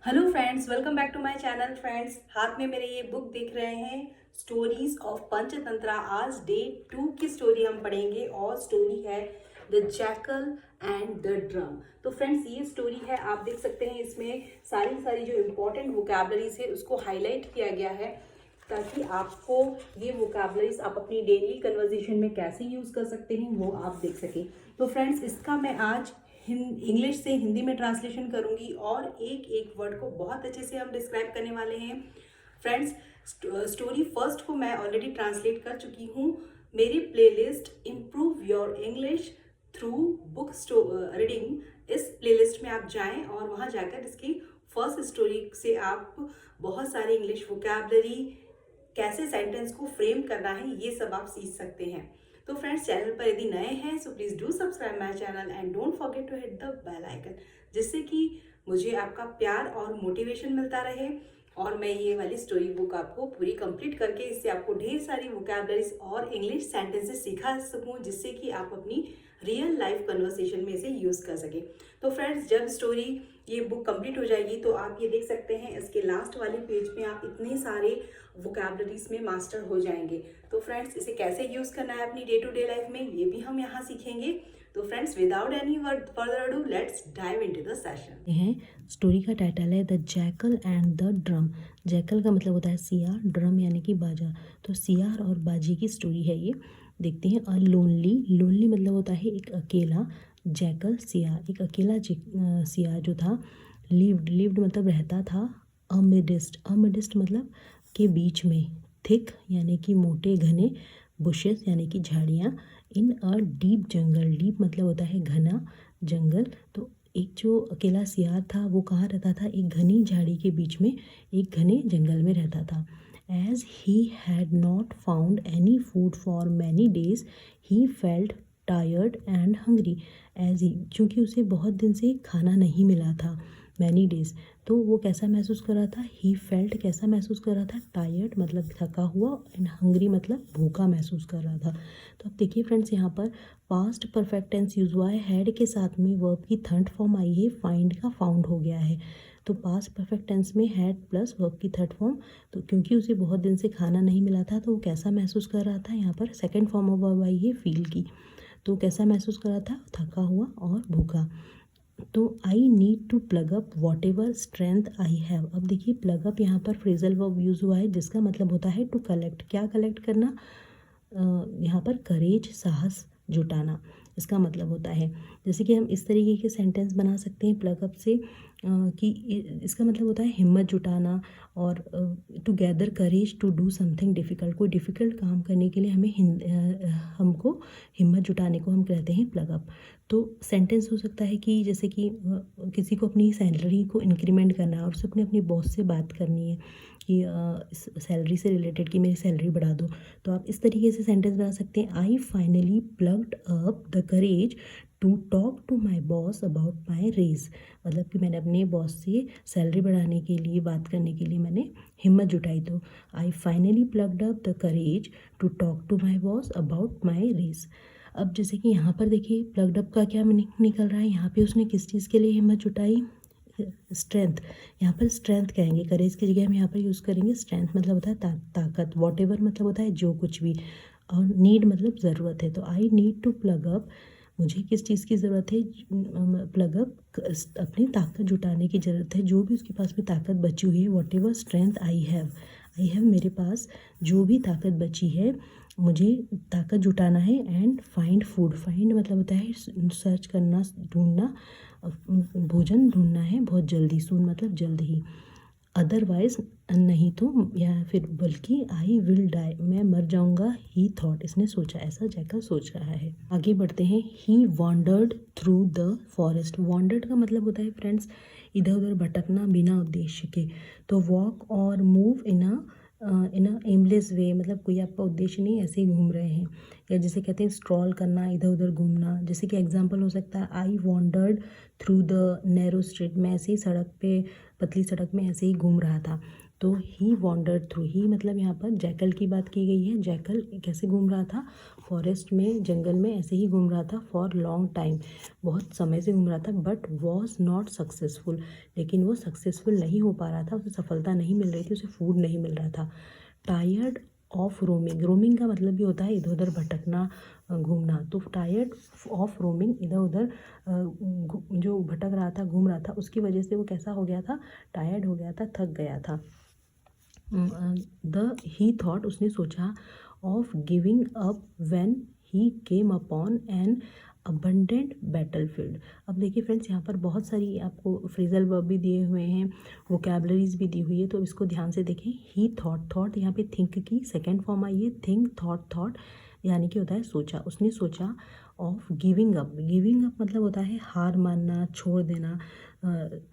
Hello friends, welcome back to my channel. Friends, हाथ में मेरे ये बुक देख रहे हैं, स्टोरीज ऑफ पंचतंत्रा। आज डे 2 की स्टोरी हम पढ़ेंगे और स्टोरी है the jackal and the drum. तो फ्रेंड्स, ये स्टोरी है, आप देख सकते हैं इसमें सारी जो इम्पोर्टेंट वोकैबलरीज है उसको हाईलाइट किया गया है ताकि आपको ये वोकैबलरीज आप अपनी डेली कन्वर्जेशन में कैसे यूज़ कर सकते हैं वो आप देख सकें। तो फ्रेंड्स, इसका मैं आज इंग्लिश से हिंदी में ट्रांसलेशन करूंगी और एक एक वर्ड को बहुत अच्छे से हम डिस्क्राइब करने वाले हैं। फ्रेंड्स, स्टोरी फर्स्ट को मैं ऑलरेडी ट्रांसलेट कर चुकी हूँ। मेरी playlist improve your English through book reading, इस प्लेलिस्ट में आप जाएं और वहाँ जाकर इसकी फर्स्ट स्टोरी से आप बहुत सारी इंग्लिश वोकैबलरी, कैसे सेंटेंस को फ्रेम करना है, ये सब आप सीख सकते हैं। तो फ्रेंड्स, चैनल पर यदि नए हैं so please do subscribe my channel and don't forget to hit the bell icon, जिससे कि मुझे आपका प्यार और मोटिवेशन मिलता रहे और मैं ये वाली स्टोरी बुक आपको पूरी कंप्लीट करके इससे आपको ढेर सारी वोकैबलरीज और इंग्लिश सेंटेंसेस सिखा सकूं, जिससे कि आप अपनी रियल लाइफ कन्वर्सेशन में इसे यूज़ कर सकें। तो फ्रेंड्स, जब स्टोरी ये बुक कंप्लीट हो जाएगी तो आप ये देख सकते हैं इसके लास्ट वाले पेज में आप इतने सारे वोकैबलरीज में मास्टर हो जाएंगे। तो फ्रेंड्स, इसे कैसे यूज़ करना है अपनी डे टू डे लाइफ में ये भी हम यहाँ सीखेंगे। तो friends, without any word further ado, let's dive into the session. है। स्टोरी का टाइटल है the jackal and the drum. Jackal का मतलब होता है सियार, ड्रम यानी कि बाजा। तो सियार और बाजे की स्टोरी है ये। देखते हैं। अ लोनली, लोनली मतलब होता है एक अकेला। जैकल सियार, एक अकेला सियार जो था। लिव्ड मतलब रहता था। अमिडिस्ट मतलब के बीच में। थिक यानी कि मोटे घने। बुशेस यानी कि झाड़ियाँ। इन अ डीप जंगल, डीप मतलब होता है घना जंगल। तो एक जो अकेला सियार था वो कहाँ रहता था? एक घनी झाड़ी के बीच में, एक घने जंगल में रहता था। As he had not found any food for many days he felt tired and hungry. As he, चूँकि उसे बहुत दिन से खाना नहीं मिला था, मैनी डेज, तो वो कैसा महसूस कर रहा था? ही फेल्ट कैसा महसूस कर रहा था? टायर्ड मतलब थका हुआ, एंड हंग्री मतलब भूखा महसूस कर रहा था। तो अब देखिए फ्रेंड्स, यहाँ पर पास्ट परफेक्ट टेंस यूज हुआ है। हैड के साथ में वर्ब की थर्ड फॉर्म आई है, फाइंड का फाउंड हो गया है। तो पास्ट परफेक्ट टेंस में हैड प्लस वर्ब की थर्ड फॉर्म। तो क्योंकि उसे बहुत दिन से खाना नहीं मिला था तो वो कैसा महसूस कर रहा था? यहाँ पर second form of verb I है, फील की। तो कैसा महसूस कर रहा था? थका हुआ और भूखा। तो I need to plug up whatever strength I have. अब देखिए, प्लग अप यहाँ पर फ्रेजल वर्ब यूज़ हुआ है जिसका मतलब होता है टू कलेक्ट। क्या कलेक्ट करना? यहाँ पर करेज, साहस जुटाना, इसका मतलब होता है। जैसे कि हम इस तरीके के सेंटेंस बना सकते हैं प्लग अप से, कि इसका मतलब होता है हिम्मत जुटाना, और to gather courage to do something difficult. कोई डिफ़िकल्ट काम करने के लिए हमको हिम्मत जुटाने को हम कहते हैं प्लग अप। तो सेंटेंस हो सकता है कि जैसे कि किसी को अपनी सैलरी को इंक्रीमेंट करना है और उसे अपने बॉस से बात करनी है कि इस सैलरी से रिलेटेड कि मेरी सैलरी बढ़ा दो। तो आप इस तरीके से सेंटेंस बना सकते हैं। I finally plugged up the courage to talk to my boss about my raise. मतलब कि मैंने अपने बॉस से सैलरी बढ़ाने के लिए बात करने के लिए मैंने हिम्मत जुटाई। तो I finally plugged up the courage to talk to my boss about my raise. अब जैसे कि यहाँ पर देखिए, प्लग्ड अप का क्या मीनिंग निकल रहा है? यहाँ पे उसने किस चीज़ के लिए हिम्मत जुटाई? स्ट्रेंथ। यहाँ पर स्ट्रेंथ कहेंगे, करेज की जगह हम यहाँ पर यूज़ करेंगे स्ट्रेंथ। मतलब होता है ताकत। वॉट एवर मतलब होता है जो कुछ भी, और नीड मतलब ज़रूरत है। तो I need to plug up, मुझे किस चीज़ की ज़रूरत है? प्लग अप, अपनी ताकत जुटाने की ज़रूरत है, जो भी उसके पास में ताकत बची हुई है। What ever strength I have, मेरे पास जो भी ताकत बची है मुझे ताकत जुटाना है। एंड फाइंड फूड, फाइंड मतलब होता है सर्च करना, ढूंढना, भोजन ढूंढना है बहुत जल्दी। सून मतलब जल्द ही। अदरवाइज नहीं तो, या फिर बल्कि आई विल डाई, मैं मर जाऊंगा। ही थॉट, इसने सोचा, ऐसा जैकल सोच रहा है। आगे बढ़ते हैं। He wandered through the forest. Wandered का मतलब होता है फ्रेंड्स इधर उधर भटकना बिना उद्देश्य के। तो वॉक और मूव इन अ एमलेस वे, मतलब कोई आपका उद्देश्य नहीं, ऐसे ही घूम रहे हैं। या जैसे कहते हैं स्ट्रॉल करना, इधर उधर घूमना। जैसे कि एग्जांपल हो सकता है, आई wandered through the narrow street, मैं ऐसे ही सड़क पे, पतली सड़क में ऐसे ही घूम रहा था। तो ही वॉन्डर्ड थ्रू, ही मतलब यहाँ पर जैकल की बात की गई है। जैकल कैसे घूम रहा था, फॉरेस्ट में, जंगल में ऐसे ही घूम रहा था फॉर लॉन्ग टाइम, बहुत समय से घूम रहा था, बट वॉज नॉट सक्सेसफुल, लेकिन वो सक्सेसफुल नहीं हो पा रहा था, उसे सफलता नहीं मिल रही थी, उसे फूड नहीं मिल रहा था। टायर्ड ऑफ रोमिंग, रोमिंग का मतलब भी होता है इधर उधर भटकना, घूमना। तो टायर्ड ऑफ रोमिंग, इधर उधर जो भटक रहा था, घूम रहा था, उसकी वजह से वो कैसा हो गया था, टायर्ड हो गया था, थक गया था। ही थॉट, उसने सोचा, of giving up when he came upon an abundant battlefield. अब देखिए फ्रेंड्स, यहाँ पर बहुत सारी आपको फ्रेजल वर्ब भी दिए हुए हैं, वोकैबलरीज भी दी हुई है, तो इसको ध्यान से देखें। ही थॉट, थॉट यहाँ पे थिंक की सेकेंड फॉर्म आई है, थिंक थॉट थॉट, यानी कि होता है सोचा, उसने सोचा। Of giving up, giving up मतलब होता है हार मानना, छोड़ देना।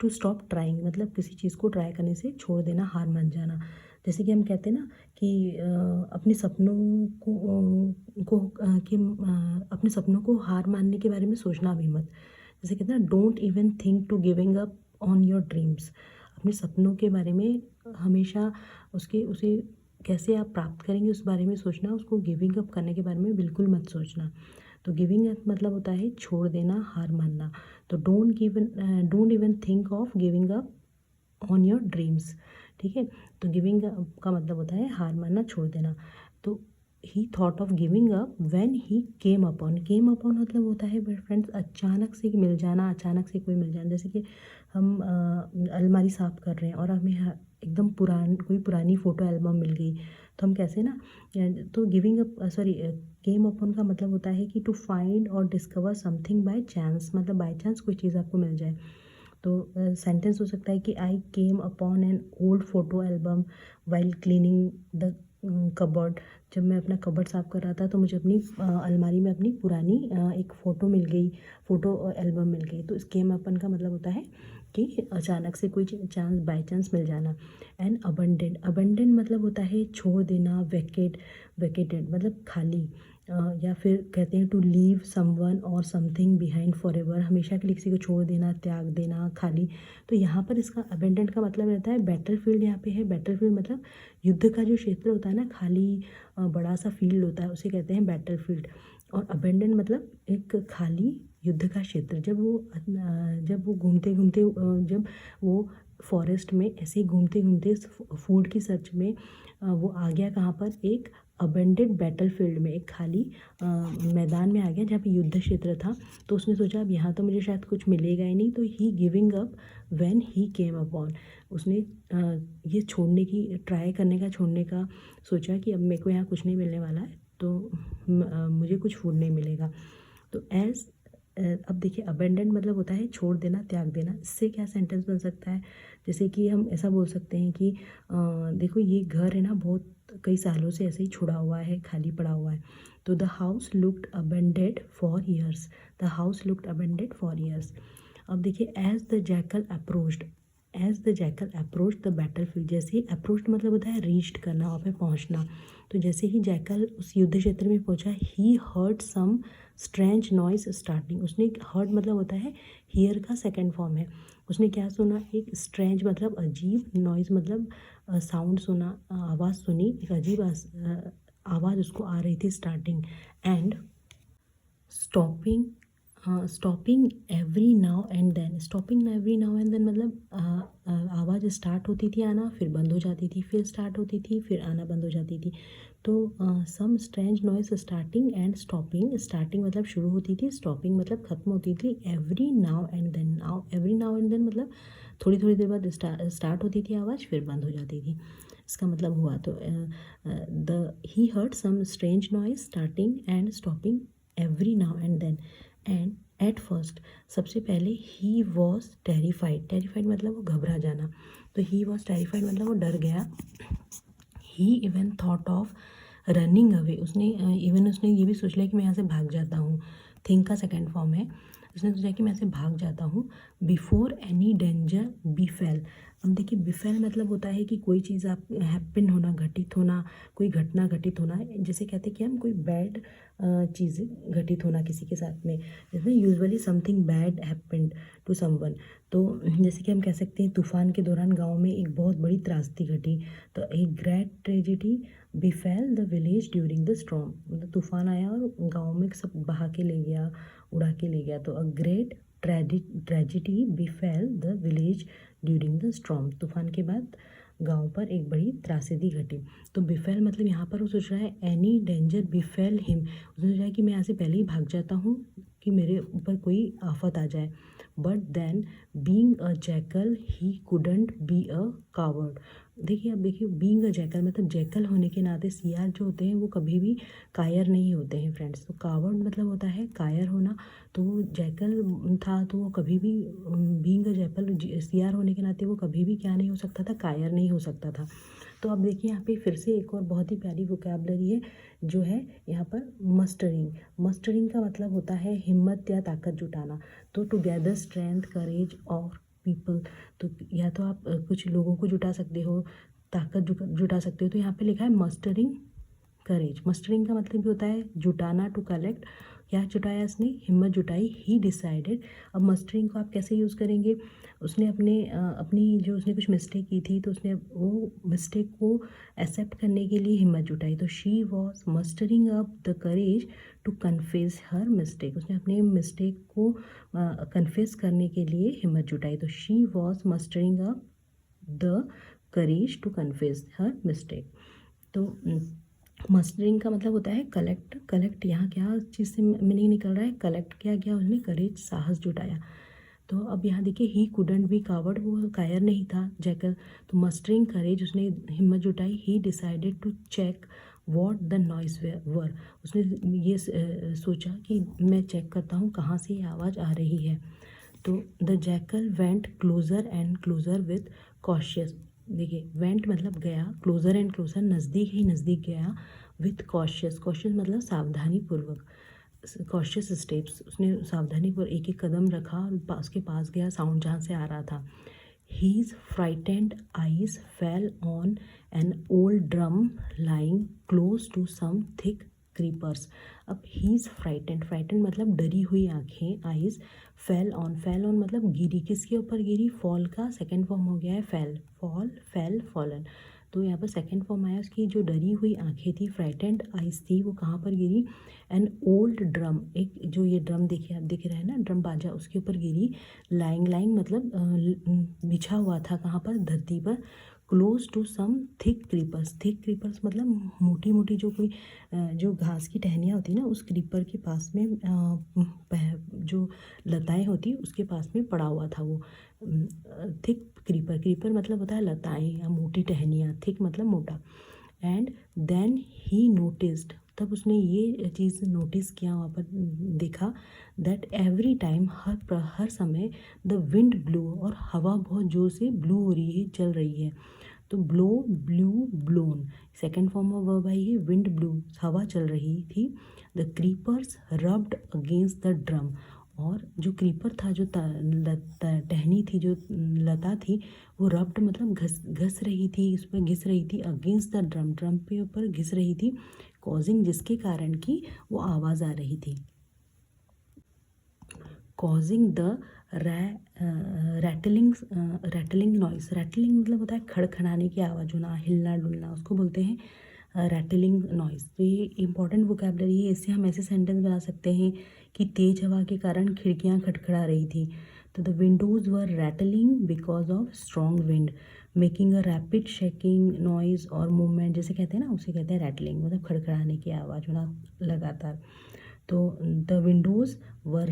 टू स्टॉप ट्राइंग मतलब किसी चीज़ को ट्राई करने से छोड़ देना, हार मान जाना। जैसे कि हम कहते हैं ना कि अपने सपनों अपने सपनों को हार मानने के बारे में सोचना भी मत। जैसे कहते हैं ना, don't even think to giving up on your dreams. अपने सपनों के बारे में हमेशा उसे कैसे आप प्राप्त करेंगे उस बारे में सोचना, उसको गिविंग अप करने के बारे में बिल्कुल मत सोचना। तो गिविंग अप मतलब होता है छोड़ देना, हार मानना। तो don't even think of giving up on your dreams, ठीक है। तो गिविंग अप का मतलब होता है हार मानना, छोड़ देना। तो ही thought of giving up when he came upon मतलब होता है फ्रेंड्स अचानक से मिल जाना, अचानक से कोई मिल जाना। जैसे कि हम अलमारी साफ़ कर रहे हैं और हमें एकदम कोई पुरानी फ़ोटो एल्बम मिल गई, तो हम कैसे ना, तो गिविंग अप केम अपॉन का मतलब होता है कि टू फाइंड और डिस्कवर समथिंग बाय चांस, मतलब बाय चांस कोई चीज़ आपको मिल जाए। तो सेंटेंस हो सकता है कि I came upon an old photo album while cleaning the cupboard. जब मैं अपना कबर्ड साफ़ कर रहा था तो मुझे अपनी अलमारी में अपनी पुरानी एक फ़ोटो मिल गई, फ़ोटो एल्बम मिल गई। तो इस केम अपन का मतलब होता है कि अचानक से कोई चांस, बाय चांस मिल जाना। एंड अबंडेंट मतलब होता है छोड़ देना, वेकेटेड मतलब खाली, या फिर कहते हैं टू लीव समवन और समथिंग बिहाइंड फॉरएवर, हमेशा के लिए किसी को छोड़ देना, त्याग देना, खाली। तो यहाँ पर इसका अबेंडेंट का मतलब रहता है बैटलफील्ड। यहाँ पे है बैटलफील्ड मतलब युद्ध का जो क्षेत्र होता है ना, खाली बड़ा सा फील्ड होता है, उसे कहते हैं बैटलफील्ड। और अबेंडेंट मतलब एक खाली युद्ध का क्षेत्र। जब वो घूमते घूमते जब वो फॉरेस्ट में ऐसे ही घूमते घूमते फूड की सर्च में वो आ गया कहाँ पर, एक अबेंडेड बैटलफील्ड में, एक खाली मैदान में आ गया जहाँ पे युद्ध क्षेत्र था। तो उसने सोचा अब यहाँ तो मुझे शायद कुछ मिलेगा ही नहीं, तो he giving up when he came upon, उसने ये छोड़ने की, ट्राई करने का, छोड़ने का सोचा कि अब मेरे को यहाँ कुछ नहीं मिलने वाला है, तो मुझे कुछ फूड नहीं मिलेगा। तो अब देखिए अबेंडेंट मतलब होता है छोड़ देना, त्याग देना। इससे क्या सेंटेंस बन सकता है, जैसे कि हम ऐसा बोल सकते हैं कि देखो ये घर है ना, बहुत कई सालों से ऐसे ही छुड़ा हुआ है, खाली पड़ा हुआ है। तो the house looked abandoned for years, the house looked abandoned for years. अब देखिए as the jackal approached the battlefield, जैसे ही अप्रोच्ड मतलब होता है रीच्ड करना, वहाँ पे पहुँचना। तो जैसे ही जैकल उस युद्ध क्षेत्र में पहुँचा, he heard some strange noise starting, उसने हर्ड मतलब होता है हियर का सेकेंड फॉर्म है। उसने क्या सुना, एक स्ट्रेंज मतलब अजीब, नॉइज़ मतलब साउंड सुना, आवाज़ सुनी, एक अजीब आवाज़ उसको आ रही थी starting. And stopping every now and then, मतलब आवाज़ स्टार्ट होती थी आना, फिर बंद हो जाती थी, फिर स्टार्ट होती थी, फिर आना बंद हो जाती थी। तो some strange noise starting and stopping, starting मतलब शुरू होती थी, स्टॉपिंग मतलब ख़त्म होती थी। एवरी नाउ एंड देन मतलब थोड़ी थोड़ी देर बाद स्टार्ट होती थी आवाज़, फिर बंद हो जाती थी, इसका मतलब हुआ। तो he heard some strange noise starting and stopping every now and then. And at first, सबसे पहले ही वॉज टेरिफाइड मतलब वो घबरा जाना। तो ही वॉज टेरिफाइड मतलब वो डर गया। He even thought of running away, उसने ये भी सोच लिया कि मैं यहाँ से भाग जाता हूँ। थिंक का सेकेंड फॉर्म है, उसने सोचा कि मैं ऐसे भाग जाता हूँ। बिफोर एनी डेंजर बिफेल, अब देखिए बिफेल मतलब होता है कि कोई चीज़ आप हैपन होना, घटित होना, कोई घटना घटित होना, जैसे कहते हैं कि हम कोई बैड चीज़ घटित होना किसी के साथ में, जैसे usually something bad happened to someone. तो जैसे कि हम कह सकते हैं तूफान के दौरान गांव में एक बहुत बड़ी त्रासदी घटी। तो एक great tragedy befell the village during the storm, मतलब तूफान आया और गांव में सब बहा के ले गया, उड़ा के ले गया। तो a great tragedy befell the village during the storm, तूफान के बाद गांव पर एक बड़ी त्रासदी घटी। तो बिफेल मतलब यहाँ पर वो सोच रहा है एनी डेंजर बिफेल हिम, उसने सोचा है कि मैं यहाँ से पहले ही भाग जाता हूँ कि मेरे ऊपर कोई आफत आ जाए। But then being a jackal he couldn't be a coward. देखिए अब देखिए बीइंग अ जैकल मतलब जैकल होने के नाते सियार जो होते हैं वो कभी भी कायर नहीं होते हैं फ्रेंड्स। तो कावर्ड मतलब होता है कायर होना। तो वो जैकल था तो वो कभी भी बीइंग अ जैकल सियार होने के नाते वो कभी भी क्या नहीं हो सकता था, कायर नहीं हो सकता था। तो अब देखिए यहाँ पे फिर से एक और बहुत ही प्यारी वोकैबलरी है जो है यहाँ पर मस्टरिंग। मस्टरिंग का मतलब होता है हिम्मत या ताकत जुटाना। तो टुगेदर स्ट्रेंथ करेज और पीपल, तो या तो आप कुछ लोगों को जुटा सकते हो, ताकत जुटा सकते हो। तो यहाँ पे लिखा है मस्टरिंग करेज। मस्टरिंग का मतलब भी होता है जुटाना, टू कलेक्ट। क्या जुटाया इसने, हिम्मत जुटाई। ही डिसाइडेड, अब मस्टरिंग को आप कैसे यूज़ करेंगे, उसने अपनी जो उसने कुछ मिस्टेक की थी तो उसने वो मिस्टेक को एक्सेप्ट करने के लिए हिम्मत जुटाई। तो she was mustering up the courage to confess her mistake, उसने अपने मिस्टेक को कन्फेस करने के लिए हिम्मत जुटाई। तो she was mustering up the courage to confess her mistake. तो मस्टरिंग का मतलब होता है कलेक्ट। कलेक्ट यहाँ क्या चीज़ से मीनिंग निकल रहा है, कलेक्ट क्या किया उसने, करेज, साहस जुटाया। तो अब यहाँ देखिए ही कुडंट बी कावर्ड, वो कायर नहीं था जैकल। तो मस्टरिंग करेज, उसने हिम्मत जुटाई। He decided to check what the noise were, उसने ये सोचा कि मैं चेक करता हूँ कहाँ से ये आवाज़ आ रही है। तो the jackal went closer and closer with cautious, देखिए वेंट मतलब गया, क्लोज़र एंड क्लोज़र नज़दीक ही नज़दीक गया, विथ कॉशियस, कॉशियस मतलब सावधानी पूर्वक, कॉशियस स्टेप्स, उसने सावधानी पर एक एक कदम रखा और उसके पास गया साउंड जहाँ से आ रहा था। His frightened eyes fell on an old drum lying close to some thick creepers. अब हीज फ्राइटेंड, फ्राइटेंड मतलब डरी हुई आंखें, आइज, फेल ऑन मतलब गिरी, किसके ऊपर गिरी, फॉल का सेकेंड फॉर्म हो गया है फेल, फॉल, फेल, फॉलन। तो यहाँ पर सेकेंड फॉर्म आया, उसकी जो डरी हुई आंखें थी, फ्राइटेंड आइज थी, वो कहाँ पर गिरी, एन ओल्ड ड्रम, एक जो ये ड्रम देखिए आप दिख रहा है ना, ड्रम बाजा, उसके ऊपर गिरी। लाइंग, लाइंग मतलब बिछा हुआ था कहाँ पर, धरती पर। Close to some thick creepers, thick creepers मतलब मोटी मोटी जो कोई जो घास की टहनियाँ होती है ना, उस क्रीपर के पास में जो लताएं होती उसके पास में पड़ा हुआ था वो। थिक क्रीपर, क्रीपर मतलब होता है लताएं या मोटी टहनियाँ, थिक मतलब मोटा। एंड देन ही नोटिस्ड, तब उसने ये चीज़ नोटिस किया, वहाँ पर देखा, दैट एवरी टाइम, हर समय, द विंड ब्लू, और हवा बहुत ज़ोर से ब्लू हो रही है, चल रही है। तो blow, blue, blown, second form of verb I है, विंड ब्लू, हवा चल रही थी। The creepers rubbed against the drum, और जो क्रीपर था, जो टहनी थी, जो लता थी, वो रब्ड मतलब घस रही थी, उस पर घिस रही थी, अगेंस्ट द ड्रम, ड्रम पे ऊपर घिस रही थी, कॉजिंग, जिसके कारण की वो आवाज़ आ रही थी, causing the rattling, rattling noise, rattling मतलब होता है खड़खड़ाने की आवाज़ होना, हिलना डुलना, उसको बोलते हैं रैटलिंग नॉइस। तो ये इंपॉर्टेंट वोकैबलरी है, इससे हम ऐसे सेंटेंस बना सकते हैं कि तेज हवा के कारण खिड़कियाँ खड़खड़ा रही थी। तो the windows were rattling because of strong wind, making a rapid shaking noise और मूवमेंट, जैसे कहते हैं ना, उसे कहते हैं रैटलिंग, मतलब खड़खड़ाने की आवाज़ होना लगातार। तो the windows were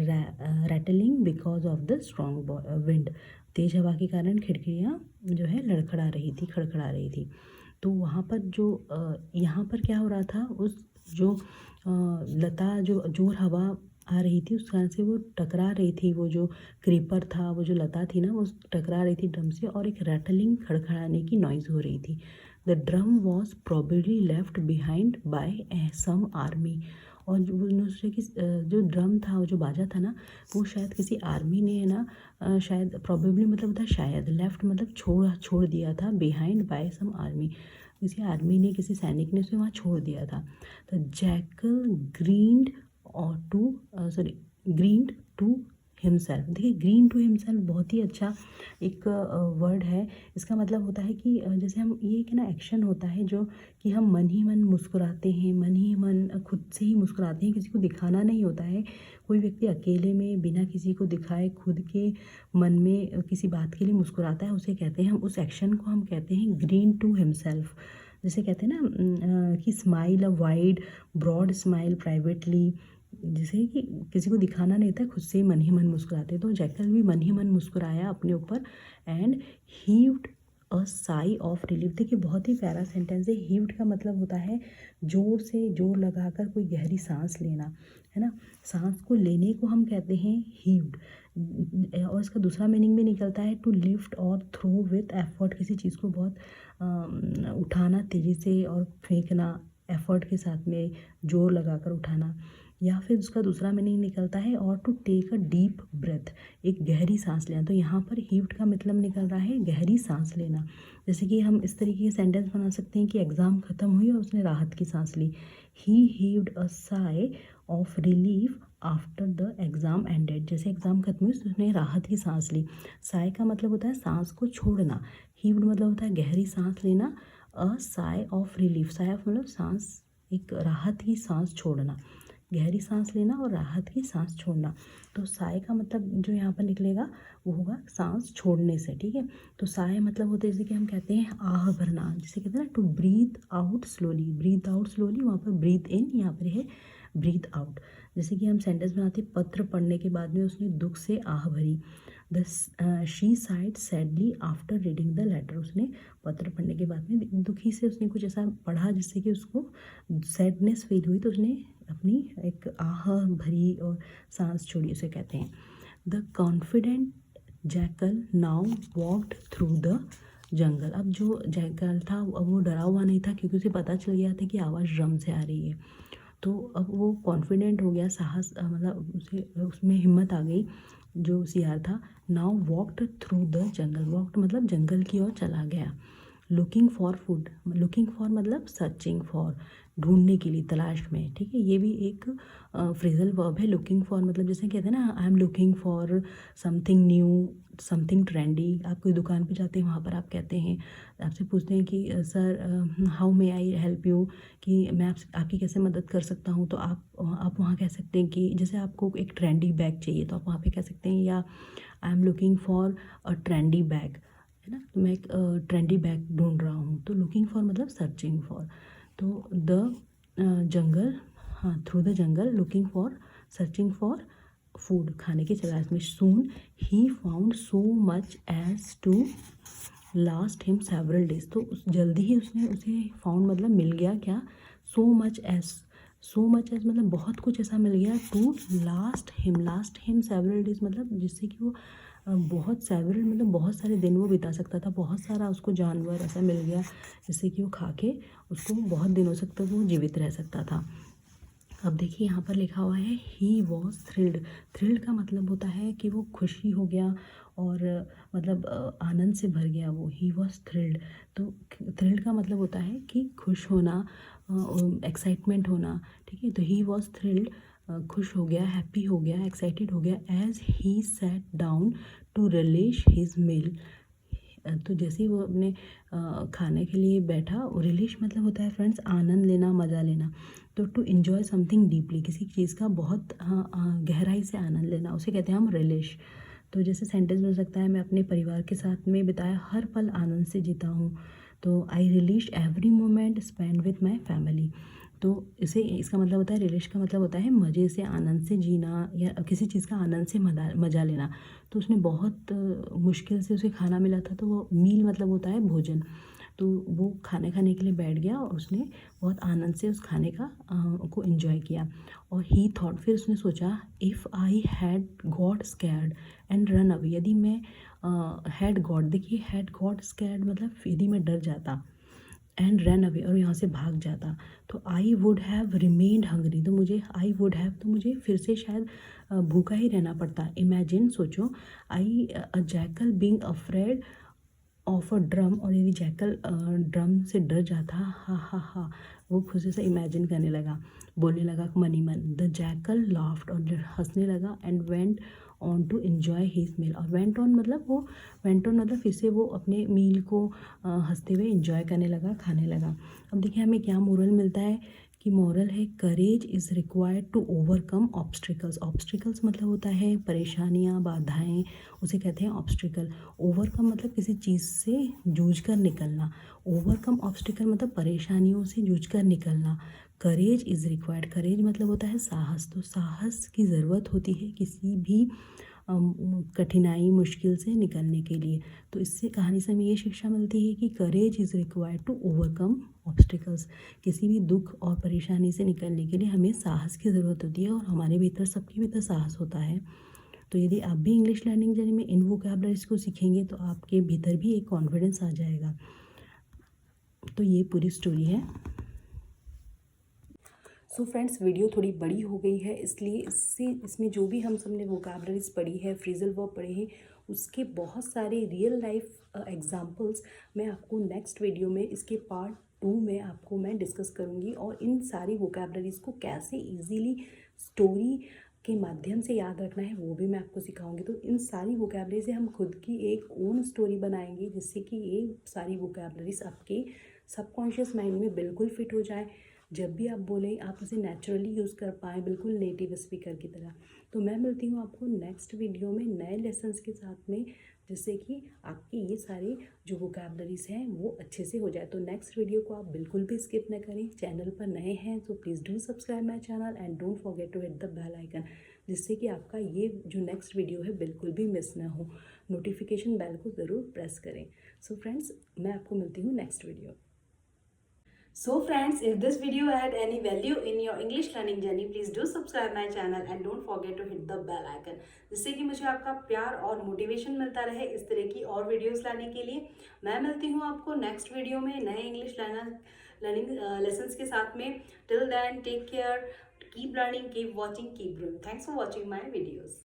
rattling because of the strong wind, तेज हवा के कारण खिड़कियाँ जो है लड़खड़ा रही थी, खड़खड़ा रही थी। तो वहाँ पर जो यहाँ पर क्या हो रहा था, उस जो लता, जो जोर हवा आ रही थी उस कारण से वो टकरा रही थी, वो जो क्रीपर था, वो जो लता थी ना, वो टकरा रही थी ड्रम से, और एक रैटलिंग, खड़खड़ाने की नॉइज़ हो रही थी। The drum was probably left behind by some army, और जो उन्होंने सोचा कि जो ड्रम था, वो जो बाजा था ना, वो शायद किसी आर्मी ने है ना, शायद प्रोबेबली मतलब होता है शायद, लेफ्ट मतलब छोड़ दिया था बिहाइंड बाय सम आर्मी, किसी आर्मी ने, किसी सैनिक ने उसे वहाँ छोड़ दिया था। तो जैकल ग्रीन्ड और ग्रीन्ड टू हिमसेल्फ। देखिए, ग्रीन टू हिमसेल्फ बहुत ही अच्छा एक वर्ड है। इसका मतलब होता है कि जैसे हम, ये एक ना एक्शन होता है जो कि हम मन ही मन मुस्कुराते हैं, मन ही मन खुद से ही मुस्कुराते हैं, किसी को दिखाना नहीं होता है। कोई व्यक्ति अकेले में बिना किसी को दिखाए खुद के मन में किसी बात के लिए मुस्कुराता है, उसे कहते हैं, हम उस एक्शन को हम कहते हैं ग्रीन टू हिमसेल्फ। जैसे कहते हैं ना कि smile a wide broad smile privately, जैसे कि किसी को दिखाना नहीं था, खुद से ही मन मुस्कुराते। तो जैकल भी मन ही मन मुस्कुराया अपने ऊपर, and heaved a sigh of relief. देखिए, बहुत ही प्यारा सेंटेंस है। हीव्ड का मतलब होता है जोर से, जोर लगाकर कोई गहरी सांस लेना, है ना। सांस को लेने को हम कहते हैं हीव्ड। और इसका दूसरा मीनिंग भी निकलता है टू लिफ्ट और थ्रो विथ एफर्ट, किसी चीज़ को बहुत उठाना तेज़ी से और फेंकना, एफर्ट के साथ में जोर लगाकर उठाना। या फिर उसका दूसरा मीनिंग निकलता है और to take a deep breath, एक गहरी सांस लेना। तो यहाँ पर हीव्ड का मतलब निकल रहा है गहरी सांस लेना। जैसे कि हम इस तरीके के सेंटेंस बना सकते हैं कि एग्ज़ाम ख़त्म हुई और उसने राहत की सांस ली। He heaved a sigh of relief after the exam ended. जैसे एग्ज़ाम खत्म हुई तो उसने राहत की सांस ली। साई का मतलब होता है सांस को छोड़ना। हीव्ड मतलब होता है गहरी सांस लेना। A sigh of relief, sigh of मतलब सांस, एक राहत की सांस छोड़ना, गहरी सांस लेना और राहत की सांस छोड़ना। तो साय का मतलब जो यहाँ पर निकलेगा वो होगा सांस छोड़ने से, ठीक है। तो साय मतलब होता है जैसे कि हम कहते हैं आह भरना, जिसे कहते हैं ना to breathe out slowly, breathe out slowly, वहाँ पर ब्रीथ इन, यहाँ पर है ब्रीथ आउट। जैसे कि हम सेंटेंस बनाते हैं, पत्र पढ़ने के बाद में उसने दुख से आह भरी। The she sighed sadly after reading the letter. उसने पत्र पढ़ने के बाद में दुखी से उसने कुछ ऐसा पढ़ा जिससे कि उसको सैडनेस फील हुई, तो उसने अपनी एक आह भरी और सांस छोड़ी, उसे कहते हैं। The confident jackal now walked through the जंगल। अब जो जैकल था अब वो डरा हुआ नहीं था, क्योंकि उसे पता चल गया था कि आवाज़ ड्रम से आ रही है। तो अब वो कॉन्फिडेंट हो गया, साहस मतलब उसे उसमें हिम्मत आ गई, जो सियार था। Now walked through the jungle, walked मतलब जंगल की ओर चला गया। Looking for food, looking for मतलब सर्चिंग फॉर, ढूंढने के लिए, तलाश में, ठीक है। ये भी एक फ्रेजल वर्ब है। लुकिंग फॉर मतलब जैसे कहते हैं ना, I am looking for something new, something trendy. आप कोई दुकान पे जाते हैं, वहाँ पर आप कहते हैं, आपसे पूछते हैं कि sir how may I help you, कि मैं आपकी कैसे मदद कर सकता हूँ। तो आप वहाँ कह सकते हैं कि जैसे आपको एक ट्रेंडी बैग चाहिए, तो आप वहाँ पे कह सकते हैं, या I am looking for a trendy bag, है ना। तो मैं एक ट्रेंडी बैग ढूंढ रहा हूँ। तो लुकिंग फॉर मतलब सर्चिंग फॉर। तो द जंगल, हाँ, through the jungle looking for, searching for food, खाने की तलाश में। Soon he found so much as to last him several days. तो जल्दी ही उसने उसे फाउंड मतलब मिल गया क्या, so much as, so much as मतलब बहुत कुछ ऐसा मिल गया, to last him several days मतलब जिससे कि वो बहुत सेवरल मतलब बहुत सारे दिन वो बिता सकता था, बहुत सारा उसको जानवर ऐसा मिल गया जिससे कि वो खा के उसको बहुत दिनों तक वो जीवित रह सकता था। अब देखिए यहाँ पर लिखा हुआ है ही वॉज थ्रिल्ड। थ्रिल्ड का मतलब होता है कि वो खुशी हो गया और मतलब आनंद से भर गया वो, ही वॉज थ्रिल्ड। तो थ्रिल्ड का मतलब होता है कि खुश होना, एक्साइटमेंट होना, ठीक है। तो ही वॉज थ्रिल्ड, खुश हो गया, हैप्पी हो गया, एक्साइटेड हो गया, as he sat down to relish his meal. तो जैसे ही वो अपने खाने के लिए बैठा, रिलिश मतलब होता है फ्रेंड्स आनंद लेना, मज़ा लेना। तो टू इन्जॉय समथिंग डीपली, किसी चीज़ का बहुत गहराई से आनंद लेना, उसे कहते हैं हम रिलिश। तो जैसे सेंटेंस बन सकता है, मैं अपने परिवार के साथ में बिताया हर पल आनंद से जीता हूँ। तो I relish every moment spend with my family. तो इसका मतलब होता है, रिलिश का मतलब होता है मज़े से, आनंद से जीना, या किसी चीज़ का आनंद से मज़ा लेना। तो उसने बहुत मुश्किल से उसे खाना मिला था, तो वो मील मतलब होता है भोजन। तो वो खाने के लिए बैठ गया और उसने बहुत आनंद से उस खाने का को एंजॉय किया। और ही थॉट, फिर उसने सोचा, if I had got scared and run away, यदि मैं हैड गॉट, देखिए हैड गॉट स्कैर्ड मतलब यदि मैं डर जाता, एंड रन अवे, और यहाँ से भाग जाता। तो I would have remained hungry, तो मुझे आई वुड हैव, तो मुझे फिर से शायद भूखा ही रहना पड़ता। इमेजिन, सोचो, I a jackal being afraid of a drum, और यदि जैकल ड्रम से डर जाता, हा हा हा, वो खुशी से इमेजिन करने लगा, बोलने लगा मन ही मन। द जैकल लाफ्ड, और हंसने लगा, and went on to enjoy his meal, और वेंट ऑन मतलब वो, वेंट ऑन मतलब फिर से वो अपने मील को हंसते हुए एंजॉय करने लगा, खाने लगा। अब देखिए हमें क्या मोरल मिलता है कि मोरल है courage is required to overcome obstacles. Obstacles मतलब होता है परेशानियाँ, बाधाएं, उसे कहते हैं ऑब्स्ट्रिकल। ओवरकम मतलब किसी चीज़ से जूझ कर निकलना, ओवरकम ऑब्स्टिकल मतलब परेशानियों से जूझ कर निकलना। करेज इज़ रिक्वायर्ड, करेज मतलब होता है साहस, तो साहस की ज़रूरत होती है किसी भी कठिनाई, मुश्किल से निकलने के लिए। तो इससे कहानी से हमें ये शिक्षा मिलती है कि courage is required to overcome obstacles. किसी भी दुख और परेशानी से निकलने के लिए हमें साहस की ज़रूरत होती है, और हमारे भीतर, सबके भीतर साहस होता है। तो यदि आप भी इंग्लिश लर्निंग जर्नी में इन वोकैबुलरीज को सीखेंगे तो आपके भीतर भी एक कॉन्फिडेंस आ जाएगा। तो ये पूरी स्टोरी है। सो फ्रेंड्स, वीडियो थोड़ी बड़ी हो गई है, इसलिए इसमें जो भी हम सबने वोकैबुलरीज पढ़ी है, फ्रेजल वर्ब पढ़े हैं, उसके बहुत सारे रियल लाइफ एग्जांपल्स मैं आपको नेक्स्ट वीडियो में, इसके पार्ट 2 में आपको मैं डिस्कस करूँगी, और इन सारी वोकैबुलरीज को कैसे इजीली स्टोरी के माध्यम से याद रखना है वो भी मैं आपको सिखाऊंगी। तो इन सारी वोकैबुलरी से हम खुद की एक ओन स्टोरी बनाएंगे, जिससे कि ये सारी वोकैबुलरीज आपके सबकॉन्शियस माइंड में बिल्कुल फिट हो जाए। जब भी आप बोलें आप उसे नेचुरली यूज़ कर पाएँ, बिल्कुल नेटिव स्पीकर की तरह। तो मैं मिलती हूँ आपको नेक्स्ट वीडियो में नए लेसन्स के साथ में, जिससे कि आपकी ये सारे जो वोकैबुलरीज हैं वो अच्छे से हो जाए। तो नेक्स्ट वीडियो को आप बिल्कुल भी स्किप न करें। चैनल पर नए हैं तो please do subscribe my channel and don't forget to hit the bell icon, जिससे कि आपका ये जो नेक्स्ट वीडियो है बिल्कुल भी मिस ना हो। नोटिफिकेशन बेल को ज़रूर प्रेस करें। सो फ्रेंड्स, मैं आपको मिलती हूँ next video. So friends, if this video had any value in your English learning journey, please do subscribe my channel and don't forget to hit the bell icon, जिससे कि मुझे आपका प्यार और मोटिवेशन मिलता रहे इस तरह की और वीडियोस लाने के लिए। मैं मिलती हूँ आपको नेक्स्ट वीडियो में नए इंग्लिश लर्निंग लेसन्स के साथ में। Till then take care, keep learning, keep watching, keep growing. Thanks for watching my videos.